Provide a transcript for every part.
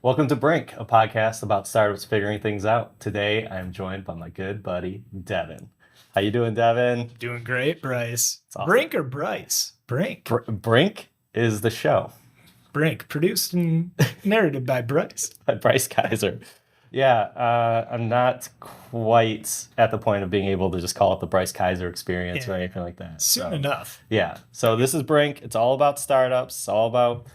Welcome to Brink, a podcast about startups figuring things out. Today, I am joined by my good buddy, Devon. How you doing, Devon? Doing great, Bryce. Awesome. Brink or Bryce? Brink. Brink is the show. Brink, produced and narrated by Bryce. By Bryce Kaiser. Yeah, I'm not quite at the point of being able to just call it the Bryce Kaiser experience or anything like that. Soon enough. Yeah, so this is Brink. It's all about startups. It's all about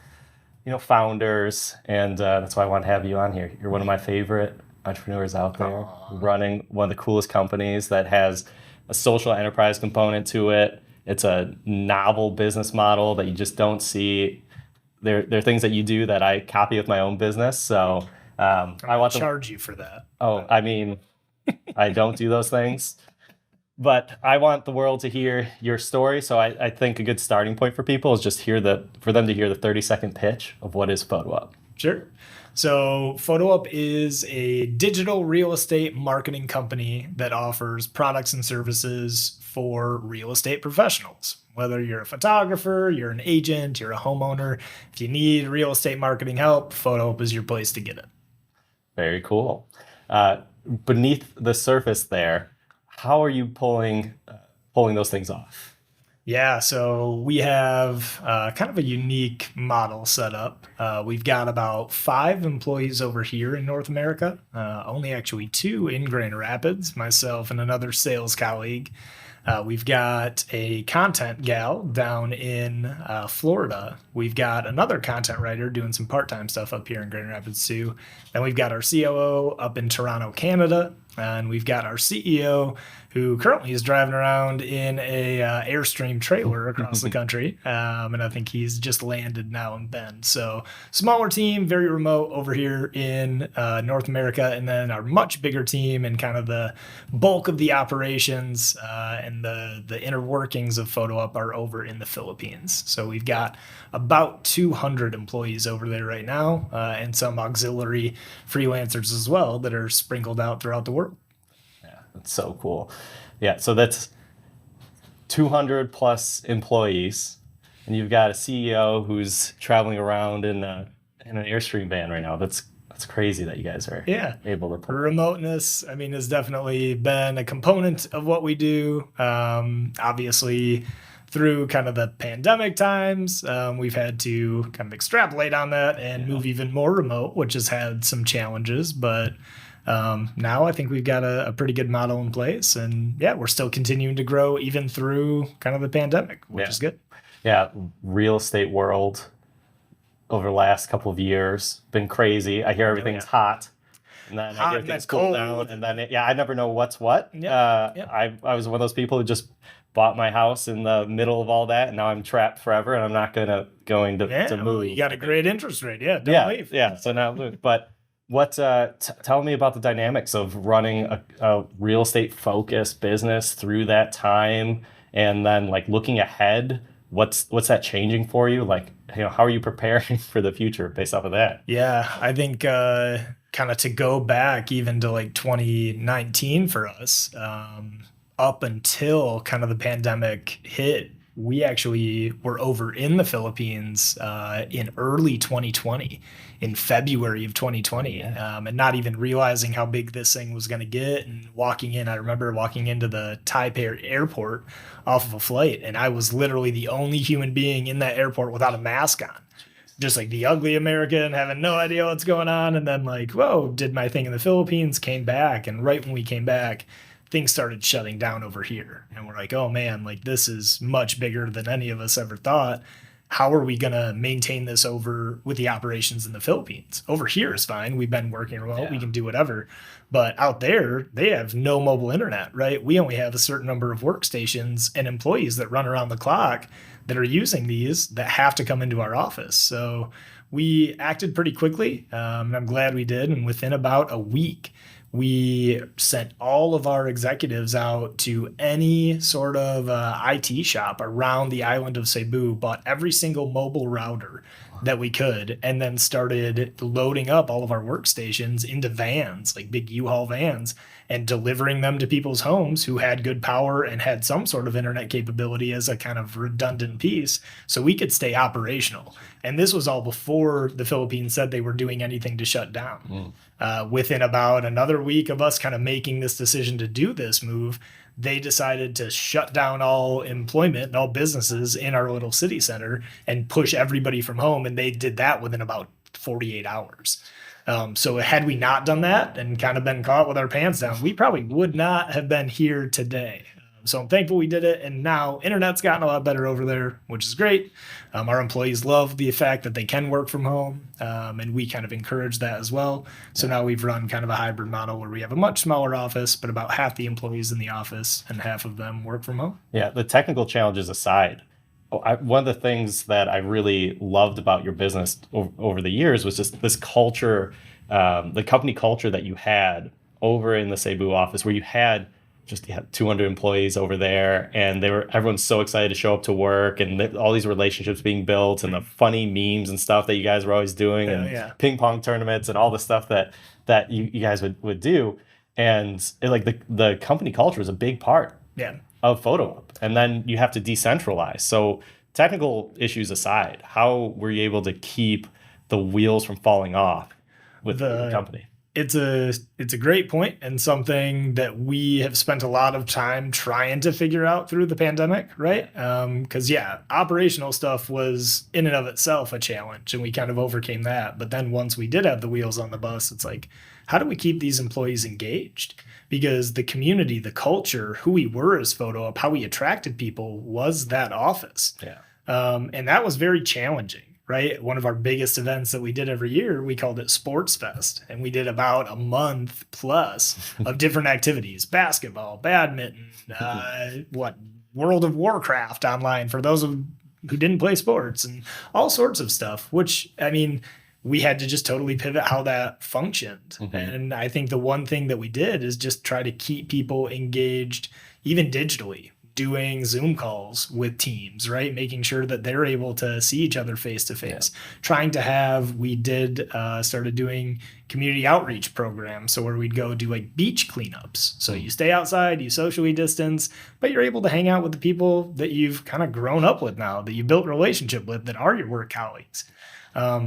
founders, and that's why I want to have you on here. You're one of my favorite entrepreneurs out there, running one of the coolest companies that has a social enterprise component to it. It's a novel business model that you just don't see. There are things that you do that I copy with my own business. So I want to charge you for that. Oh, I mean, I don't do those things. But I want the world to hear your story, so I think a good starting point for people is just for them to hear the 30-second pitch of what is PhotoUp. Sure. So PhotoUp is a digital real estate marketing company that offers products and services for real estate professionals. Whether you're a photographer, you're an agent, you're a homeowner, if you need real estate marketing help, PhotoUp is your place to get it. Very cool. Beneath the surface there, how are you pulling those things off? Yeah, so we have kind of a unique model set up. We've got about 5 employees over here in North America, only actually 2 in Grand Rapids, myself and another sales colleague. We've got a content gal down in Florida. We've got another content writer doing some part-time stuff up here in Grand Rapids too. Then we've got our COO up in Toronto, Canada. And we've got our CEO who currently is driving around in a Airstream trailer across the country. And I think he's just landed now in Bend. So smaller team, very remote over here in North America. And then our much bigger team and kind of the bulk of the operations and the inner workings of PhotoUp are over in the Philippines. So we've got about 200 employees over there right now and some auxiliary freelancers as well that are sprinkled out throughout the world. Yeah, that's so cool. Yeah, so that's 200 plus employees, and you've got a CEO who's traveling around in an Airstream van right now. That's crazy that you guys are able to. Remoteness, I mean, has definitely been a component of what we do. Obviously, through kind of the pandemic times, we've had to kind of extrapolate on that and move even more remote, which has had some challenges. But now I think we've got a pretty good model in place. And yeah, we're still continuing to grow even through kind of the pandemic, which is good. Yeah, real estate world over the last couple of years been crazy. I hear everything's hot. And then I hear things cool down. And then, I never know what's what. I was one of those people who just bought my house in the middle of all that, and now I'm trapped forever, and I'm not going to move. Well, you got a great interest rate. Don't leave. Yeah, so now move. But what? Tell me about the dynamics of running a real estate focused business through that time, and then like looking ahead. What's that changing for you? Like, how are you preparing for the future based off of that? Yeah, I think kind of to go back even to like 2019 for us. Up until kind of the pandemic hit, we actually were over in the Philippines in early 2020, in February of 2020, and not even realizing how big this thing was going to get. And I remember walking into the Taipei airport off of a flight, and I was literally the only human being in that airport without a mask on. Just like the ugly American, having no idea what's going on. And then like, whoa, did my thing in the Philippines, came back. And right when we came back, things started shutting down over here. And we're like, oh man, like this is much bigger than any of us ever thought. How are we going to maintain this over with the operations in the Philippines? Over here is fine. We've been working remote. We can do whatever. But out there, they have no mobile internet, right? We only have a certain number of workstations and employees that run around the clock that are using these that have to come into our office. So we acted pretty quickly, and I'm glad we did. And within about a week, we sent all of our executives out to any sort of IT shop around the island of Cebu, bought every single mobile router that we could, and then started loading up all of our workstations into vans, like big U-Haul vans, and delivering them to people's homes who had good power and had some sort of internet capability as a kind of redundant piece so we could stay operational. And this was all before the Philippines said they were doing anything to shut down. Within about another week of us kind of making this decision to do this move, they decided to shut down all employment and all businesses in our little city center and push everybody from home. And they did that within about 48 hours. So had we not done that and kind of been caught with our pants down, we probably would not have been here today. So I'm thankful we did it. And now internet's gotten a lot better over there, which is great. Our employees love the fact that they can work from home. And we kind of encourage that as well. So now we've run kind of a hybrid model where we have a much smaller office, but about half the employees in the office and half of them work from home. Yeah, the technical challenges aside, one of the things that I really loved about your business over the years was just this culture, the company culture that you had over in the Cebu office, where you had 200 employees over there, and everyone's so excited to show up to work, and all these relationships being built, and the funny memes and stuff that you guys were always doing, and ping pong tournaments and all the stuff that you guys would do, and the company culture is a big part of PhotoUp, and then you have to decentralize. So technical issues aside, how were you able to keep the wheels from falling off with the company? It's a great point and something that we have spent a lot of time trying to figure out through the pandemic, right? Because operational stuff was in and of itself a challenge, and we kind of overcame that. But then once we did have the wheels on the bus, it's like, how do we keep these employees engaged? Because the community, the culture, who we were as PhotoUp, how we attracted people was that office. And that was very challenging. Right? One of our biggest events that we did every year, we called it Sports Fest. And we did about a month plus of different activities: basketball, badminton, World of Warcraft online for those who didn't play sports, and all sorts of stuff, which, I mean, we had to just totally pivot how that functioned. And I think the one thing that we did is just try to keep people engaged, even digitally, doing Zoom calls with teams, right? Making sure that they're able to see each other face to face. Started doing community outreach programs. So where we'd go do like beach cleanups. So you stay outside, you socially distance, but you're able to hang out with the people that you've kind of grown up with now, that you built a relationship with, that are your work colleagues.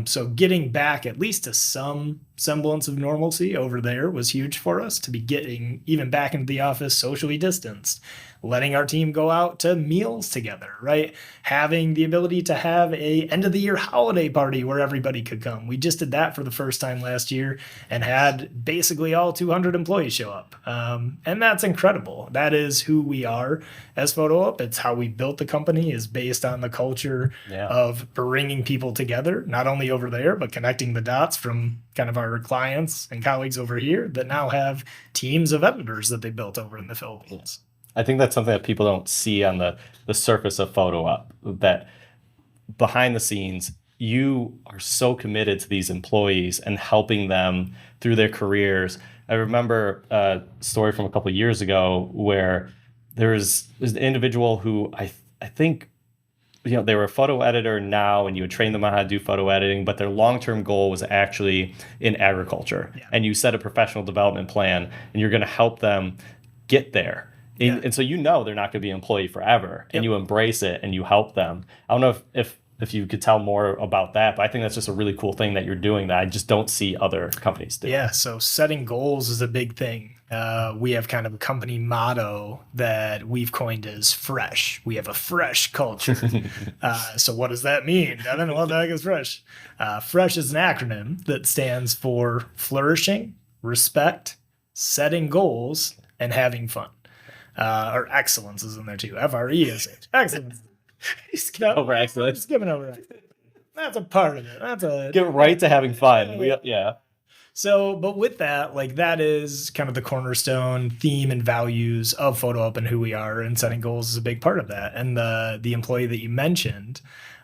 So getting back at least to some semblance of normalcy over there was huge for us, to be getting even back into the office socially distanced, letting our team go out to meals together, right? Having the ability to have a end of the year holiday party where everybody could come. We just did that for the first time last year and had basically all 200 employees show up. And that's incredible. That is who we are as PhotoUp. It's how we built the company, is based on the culture of bringing people together, not only over there, but connecting the dots from kind of our clients and colleagues over here that now have teams of editors that they built over in the Philippines. I think that's something that people don't see on the surface of PhotoUp, that behind the scenes, you are so committed to these employees and helping them through their careers. I remember a story from a couple of years ago where there's an individual who I think, they were a photo editor now, and you would train them on how to do photo editing, but their long-term goal was actually in agriculture. And you set a professional development plan, and you're going to help them get there. And so they're not going to be an employee forever, and you embrace it and you help them. I don't know if you could tell more about that, but I think that's just a really cool thing that you're doing that I just don't see other companies do. Yeah, so setting goals is a big thing. We have kind of a company motto that we've coined as fresh. We have a fresh culture. So what does that mean? I don't know what the heck is fresh. Fresh is an acronym that stands for flourishing, respect, setting goals, and having fun. Or excellence is in there too. FRE excellence. Skipping over excellence. Skipping over excellence. That's a part of it. Get right to having fun. So, but with that, like, that is kind of the cornerstone theme and values of PhotoUp and who we are, and setting goals is a big part of that. And the employee that you mentioned,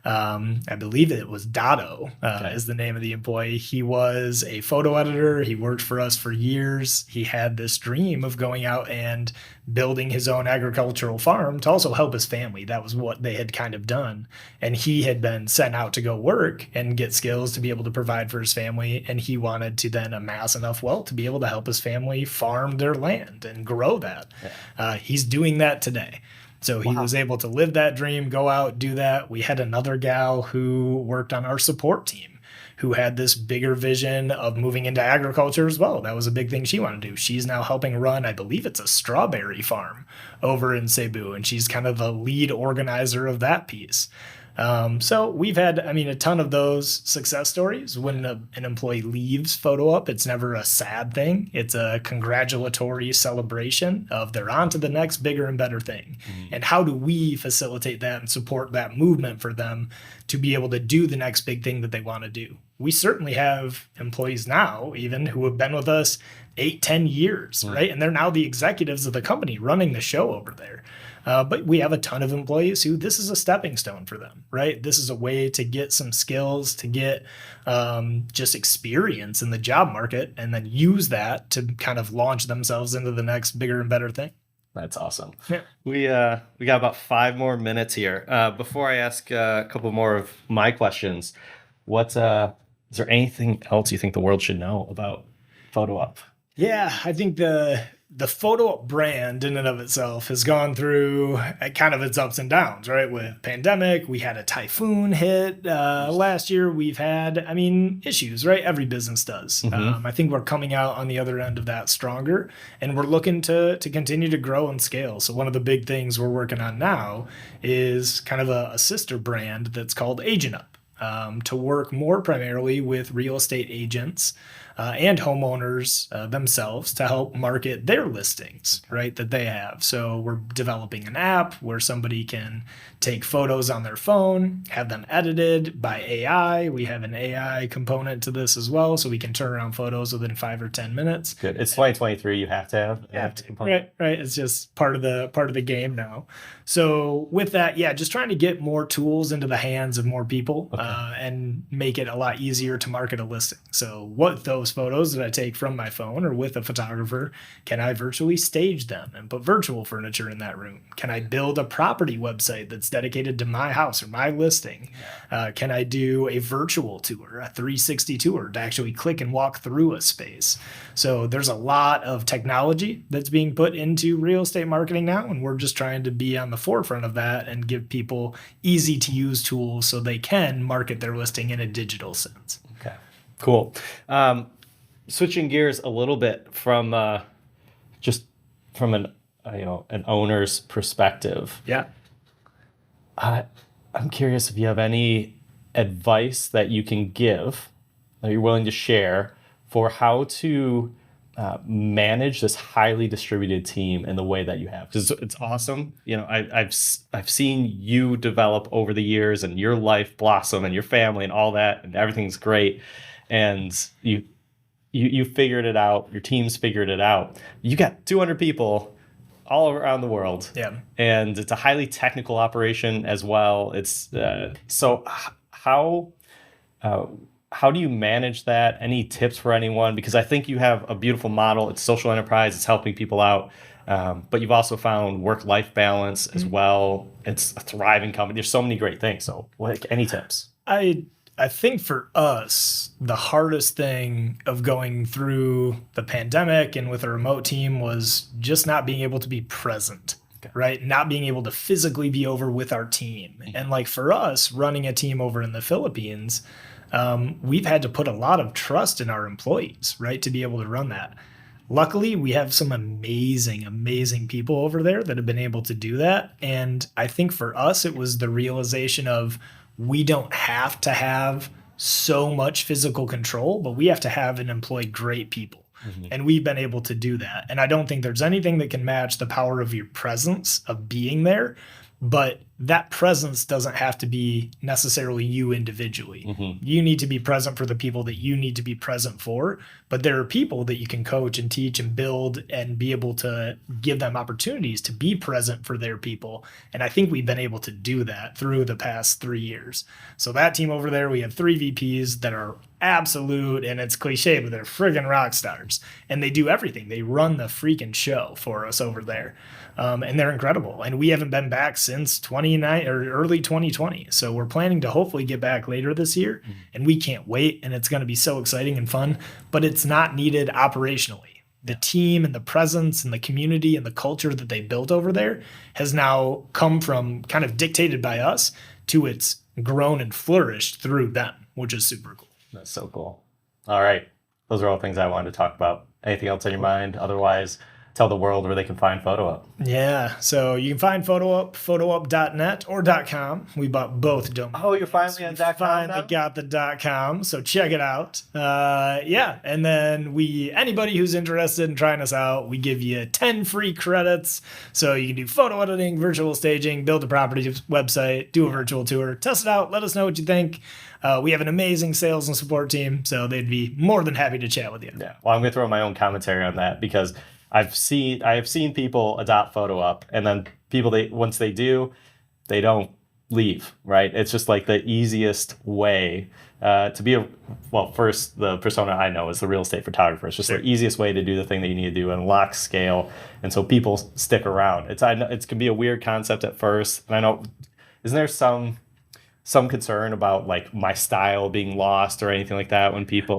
I believe it was Dotto is the name of the employee. He was a photo editor. He worked for us for years. He had this dream of going out and building his own agricultural farm to also help his family. That was what they had kind of done. And he had been sent out to go work and get skills to be able to provide for his family. And he wanted to then amass enough wealth to be able to help his family farm their land and grow that. Yeah. He's doing that today. So he was able to live that dream, go out, do that. We had another gal who worked on our support team who had this bigger vision of moving into agriculture as well. That was a big thing she wanted to do. She's now helping run, I believe it's a strawberry farm over in Cebu, and she's kind of the lead organizer of that piece. So we've had, a ton of those success stories. When an employee leaves PhotoUp, it's never a sad thing. It's a congratulatory celebration of they're on to the next bigger and better thing. Mm-hmm. And how do we facilitate that and support that movement for them to be able to do the next big thing that they want to do? We certainly have employees now, even who have been with us 8-10 years, mm-hmm. right? And they're now the executives of the company running the show over there. But we have a ton of employees who this is a stepping stone for them, right? This is a way to get some skills, to get just experience in the job market, and then use that to kind of launch themselves into the next bigger and better thing. That's awesome. Yeah. We got about 5 more minutes here. Before I ask a couple more of my questions, is there anything else you think the world should know about PhotoUp? Yeah, I think the PhotoUp brand in and of itself has gone through kind of its ups and downs, right? With pandemic, we had a typhoon hit last year. We've had, issues, right? Every business does. Mm-hmm. I think we're coming out on the other end of that stronger, and we're looking to continue to grow and scale. So one of the big things we're working on now is kind of a sister brand that's called Agent Up, to work more primarily with real estate agents and homeowners themselves to help market their listings, right, that they have. So we're developing an app where somebody can take photos on their phone, have them edited by AI. We have an AI component to this as well, so we can turn around photos within 5 or 10 minutes. Good. It's 2023. You have to have an component. Right. It's just part of the game now. So with that, just trying to get more tools into the hands of more people, and make it a lot easier to market a listing. So what those photos that I take from my phone or with a photographer, can I virtually stage them and put virtual furniture in that room? Can I build a property website that's dedicated to my house or my listing? Can I do a virtual tour, a 360 tour to actually click and walk through a space? So there's a lot of technology that's being put into real estate marketing now, and we're just trying to be on the forefront of that and give people easy to use tools so they can market their listing in a digital sense. Okay, cool. Switching gears a little bit from just from an owner's perspective. Yeah. I'm curious if you have any advice that you can give, that you're willing to share, for how to manage this highly distributed team in the way that you have, because it's awesome. I've seen you develop over the years, and your life blossom, and your family, and all that, and everything's great, and you figured it out. Your team's figured it out. You got 200 people all around the world. Yeah. And it's a highly technical operation as well. It's so how do you manage that? Any tips for anyone? Because I think you have a beautiful model. It's social enterprise. It's helping people out. But you've also found work-life balance as well. It's a thriving company. There's so many great things. So any tips? I think for us, the hardest thing of going through the pandemic and with a remote team was just not being able to be present, right? Not being able to physically be over with our team. And like for us, running a team over in the Philippines, we've had to put a lot of trust in our employees, right, to be able to run that. Luckily, we have some amazing, amazing people over there that have been able to do that. And I think for us, it was the realization of, we don't have to have so much physical control, but we have to have and employ great people. Mm-hmm. And we've been able to do that. And I don't think there's anything that can match the power of your presence, of being there. But that presence doesn't have to be necessarily you individually. You need to be present for the people that you need to be present for, but there are people that you can coach and teach and build and be able to give them opportunities to be present for their people. And I think we've been able to do that through the past 3 years. So that team over there, we have 3 VPs that are absolute, and it's cliche, but they're friggin' rock stars. And they do everything. They run the freaking show for us over there. And they're incredible. And we haven't been back since early 2020. So we're planning to hopefully get back later this year. And we can't wait. And it's going to be so exciting and fun. But it's not needed operationally. The team and the presence and the community and the culture that they built over there has now come from kind of dictated by us to it's grown and flourished through them, which is super cool. That's so cool. All right. Those are all things I wanted to talk about. Anything else on your mind? Otherwise, tell the world where they can find PhotoUp. Yeah, so you can find PhotoUp, photoup.net or .com. We bought both domains. Oh, you're finally on .com Finally now? got the .com, so check it out. Yeah, and then anybody who's interested in trying us out, we give you 10 free credits. So you can do photo editing, virtual staging, build a property website, do a virtual tour, test it out, let us know what you think. We have an amazing sales and support team, so they'd be more than happy to chat with you. Yeah, well, I'm going to throw my own commentary on that because I have seen people adopt PhotoUp, and then people once they do, they don't leave, right? It's just like the easiest way to be first, the persona I know is the real estate photographer. It's just the easiest way to do the thing that you need to do and unlock scale, and so people stick around. It can be a weird concept at first, and I know, isn't there some concern about like my style being lost or anything like that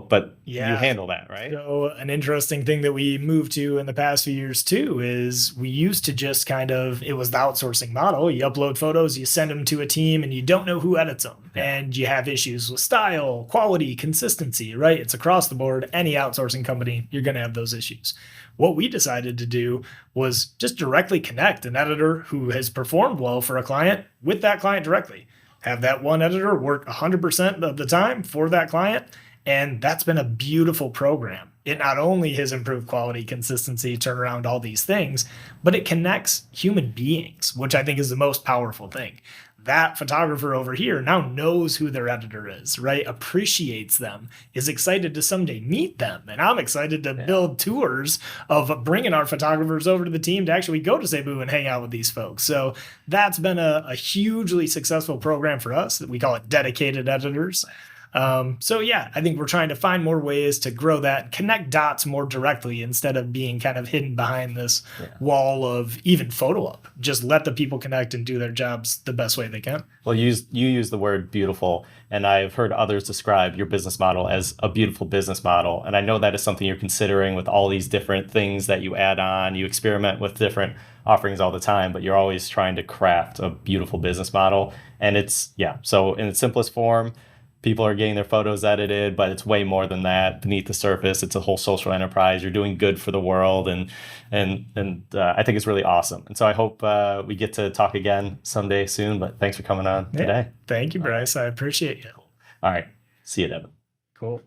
but you handle that, right? So an interesting thing that we moved to in the past few years too is we used to just it was the outsourcing model. You upload photos, you send them to a team, and you don't know who edits them. Yeah. And you have issues with style, quality, consistency, right? It's across the board. Any outsourcing company, you're going to have those issues. What we decided to do was just directly connect an editor who has performed well for a client with that client directly. Have that one editor work 100% of the time for that client. And that's been a beautiful program. It not only has improved quality, consistency, turnaround, all these things, but it connects human beings, which I think is the most powerful thing. That photographer over here now knows who their editor is, right? Appreciates them, is excited to someday meet them. And I'm excited to build tours of bringing our photographers over to the team to actually go to Cebu and hang out with these folks. So that's been a hugely successful program for us. We call it dedicated editors. So yeah, I think we're trying to find more ways to grow that, connect dots more directly instead of being kind of hidden behind this wall of even PhotoUp. Just let the people connect and do their jobs the best way they can. Well, you use the word beautiful, and I've heard others describe your business model as a beautiful business model. And I know that is something you're considering with all these different things that you add on. You experiment with different offerings all the time, but you're always trying to craft a beautiful business model. And so in its simplest form, people are getting their photos edited, but it's way more than that. Beneath the surface, it's a whole social enterprise. You're doing good for the world, and I think it's really awesome. And so I hope we get to talk again someday soon. But thanks for coming on today. Thank you, Bryce. I appreciate you. All right. See you, Devon. Cool.